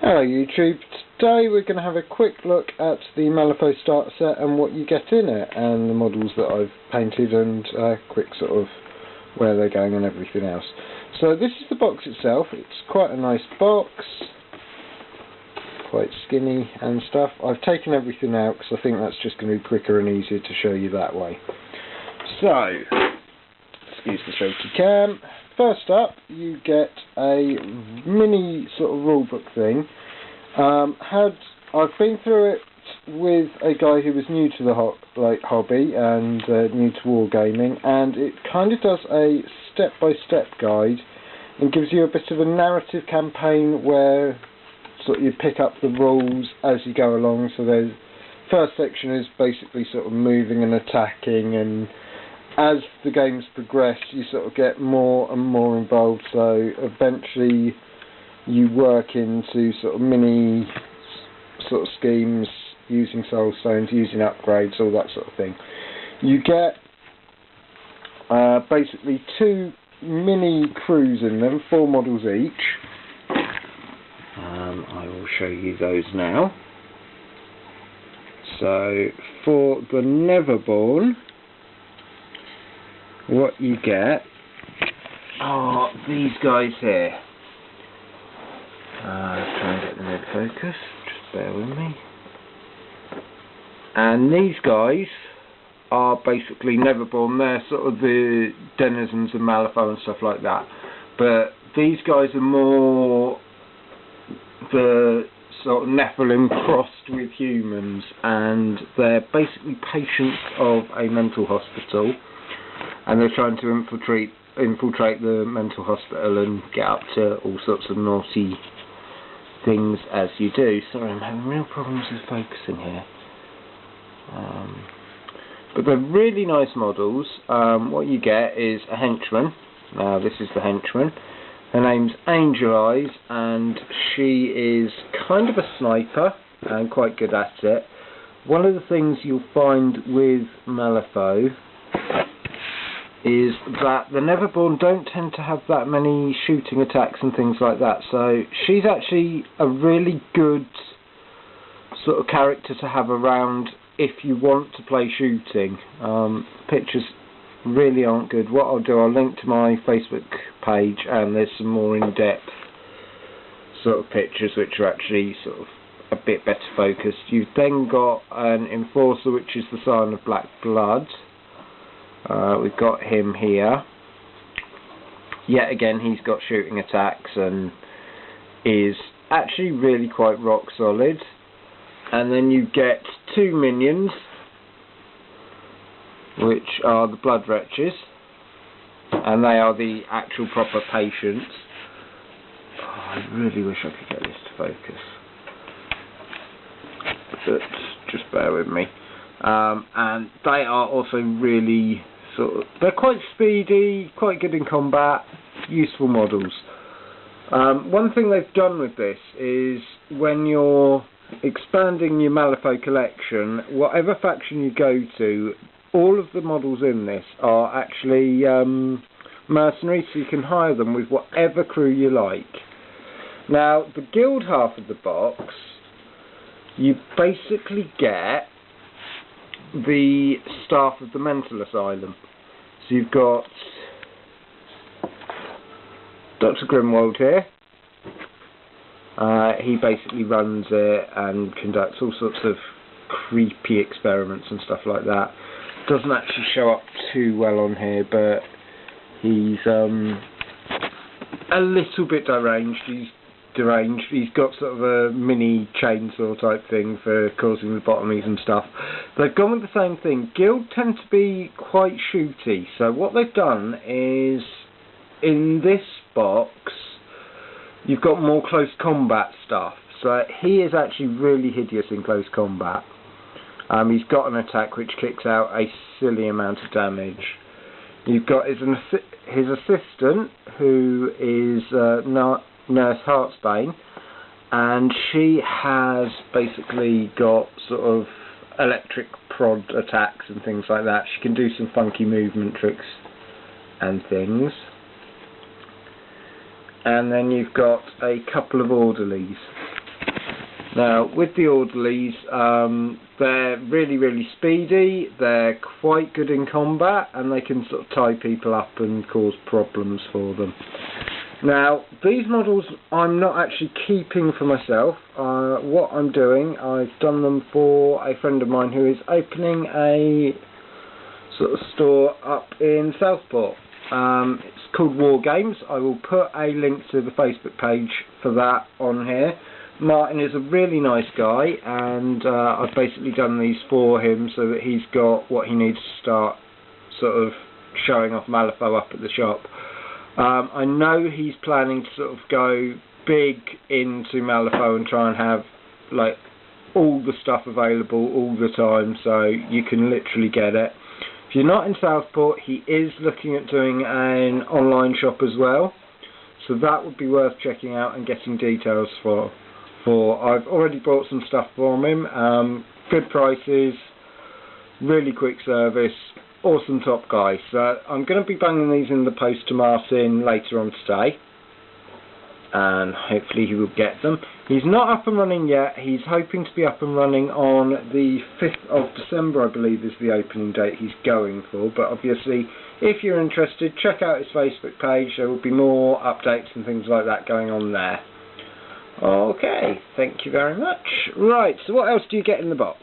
Hello YouTube, today we're going to have a quick look at the Mlifaux starter set and what you get in it, and the models that I've painted, and quick sort of where they're going and everything else. So this is the box itself. It's quite a nice box, quite skinny and stuff. I've taken everything out because I think that's just going to be quicker and easier to show you that way. So, excuse the shaky cam. First up, you get a mini sort of rulebook thing. I've been through it with a guy who was new to the hobby and new to wargaming, and it kind of does a step-by-step guide and gives you a bit of a narrative campaign where sort of you pick up the rules as you go along. So the first section is basically sort of moving and attacking, and as the games progress you sort of get more and more involved, so eventually you work into sort of mini sort of schemes using soul stones, using upgrades, all that sort of thing. You get basically 2 mini crews in them, 4 models each. I will show you those now. So for the Neverborn, what you get are these guys here. Try and get them in focus, just bear with me. And these guys are basically Neverborn. They're sort of the denizens of Mlifaux and stuff like that. But these guys are more the sort of Nephilim crossed with humans, and they're basically patients of a mental hospital. And they're trying to infiltrate the mental hospital and get up to all sorts of naughty things as you do. Sorry, I'm having real problems with focusing here. But they're really nice models. What you get is a henchman. Now this is the henchman. Her name's Angel Eyes, and she is kind of a sniper and quite good at it. One of the things you'll find with Mlifaux is that the Neverborn don't tend to have that many shooting attacks and things like that, so she's actually a really good sort of character to have around if you want to play shooting. Pictures really aren't good. What I'll do, I'll link to my Facebook page, and there's some more in-depth sort of pictures which are actually sort of a bit better focused. You've then got an Enforcer, which is the sign of black blood. We've got him here. Yet again, he's got shooting attacks and is actually really quite rock solid. And then you get 2 minions, which are the Blood Wretches, and they are the actual proper patients. Oh, I really wish I could get this to focus, but just bear with me. And they are also really they're quite speedy, quite good in combat, useful models. One thing they've done with this is when you're expanding your Mlifaux collection, whatever faction you go to, all of the models in this are actually mercenaries, so you can hire them with whatever crew you like. Now, the guild half of the box, you basically get the staff of the mental asylum. So you've got Dr. Grimwald here. He basically runs it and conducts all sorts of creepy experiments and stuff like that. Doesn't actually show up too well on here, but he's a little bit deranged. He's got sort of a mini chainsaw type thing for causing lobotomies and stuff. They've gone with the same thing. Guild tend to be quite shooty, so what they've done is, in this box, you've got more close combat stuff. So he is actually really hideous in close combat. He's got an attack which kicks out a silly amount of damage. You've got his assistant, who is Nurse Heartsbane, and she has basically got sort of electric prod attacks and things like that. She can do some funky movement tricks and things. And then you've got a couple of orderlies. Now, with the orderlies, they're really speedy, they're quite good in combat, and they can sort of tie people up and cause problems for them. Now, these models I'm not actually keeping for myself. What I'm doing, I've done them for a friend of mine who is opening a sort of store up in Southport. It's called Wargames. I will put a link to the Facebook page for that on here. Martin is a really nice guy, and I've basically done these for him so that he's got what he needs to start sort of showing off Mlifaux up at the shop. I know he's planning to sort of go big into Mlifaux and try and have like all the stuff available all the time, so you can literally get it. If you're not in Southport, he is looking at doing an online shop as well, so that would be worth checking out and getting details for. I've already bought some stuff from him, good prices, really quick service, awesome top guy. So I'm going to be banging these in the post to Martin later on today, and hopefully he will get them. He's not up and running yet. He's hoping to be up and running on the 5th of December, I believe, is the opening date he's going for. But obviously, if you're interested, check out his Facebook page. There will be more updates and things like that going on there. Okay, thank you very much. Right, so what else do you get in the box?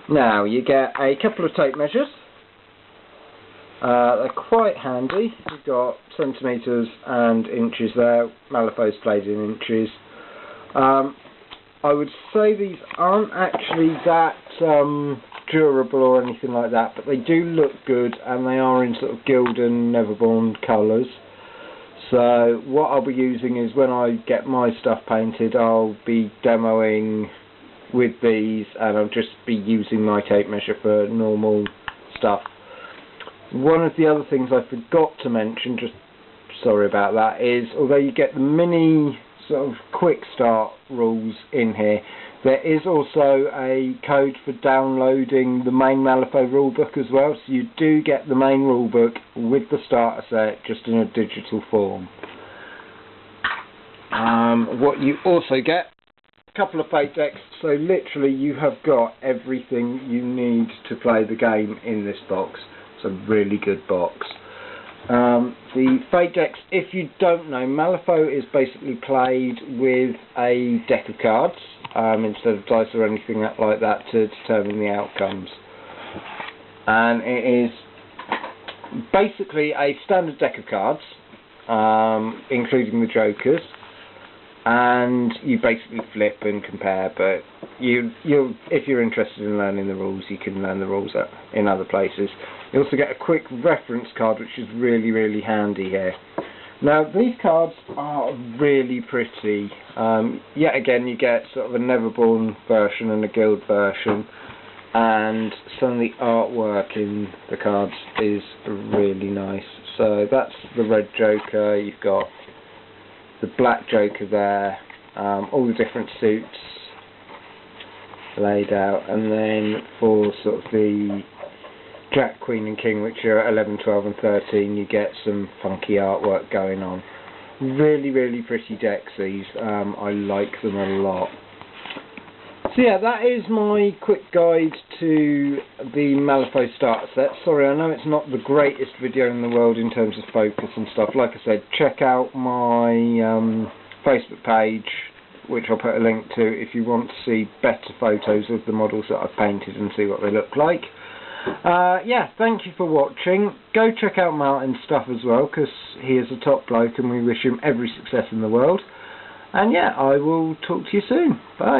Now, you get a couple of tape measures. They're quite handy. You've got centimetres and inches there. Mlifaux's played in inches. I would say these aren't actually that durable or anything like that, but they do look good, and they are in sort of Gildan Neverborn colours. So what I'll be using is, when I get my stuff painted, I'll be demoing with these, and I'll just be using my tape measure for normal stuff. One of the other things I forgot to mention, just sorry about that, is although you get the mini sort of quick start rules in here, there is also a code for downloading the main Mlifaux rulebook as well, so you do get the main rulebook with the starter set, just in a digital form. What you also get, a couple of fate decks, so literally you have got everything you need to play the game in this box. It's a really good box. The fate decks, if you don't know, Mlifaux is basically played with a deck of cards instead of dice or anything like that to determine the outcomes. And it is basically a standard deck of cards, including the jokers, and you basically flip and compare, but if you're interested in learning the rules, you can learn the rules in other places. You also get a quick reference card, which is really handy here. Now, these cards are really pretty. Yet again, you get sort of a Neverborn version and a Guild version, and some of the artwork in the cards is really nice. So that's the red Joker, you've got the black Joker there, all the different suits laid out, and then for sort of the Jack, Queen and King, which are 11, 12 and 13, you get some funky artwork going on. Really pretty decks these, I like them a lot. So yeah, that is my quick guide to the Mlifaux starter set. Sorry, I know it's not the greatest video in the world in terms of focus and stuff. Like I said, check out my Facebook page, which I'll put a link to, if you want to see better photos of the models that I've painted and see what they look like. Yeah, thank you for watching. Go check out Martin's stuff as well, because he is a top bloke and we wish him every success in the world. And yeah, I will talk to you soon. Bye.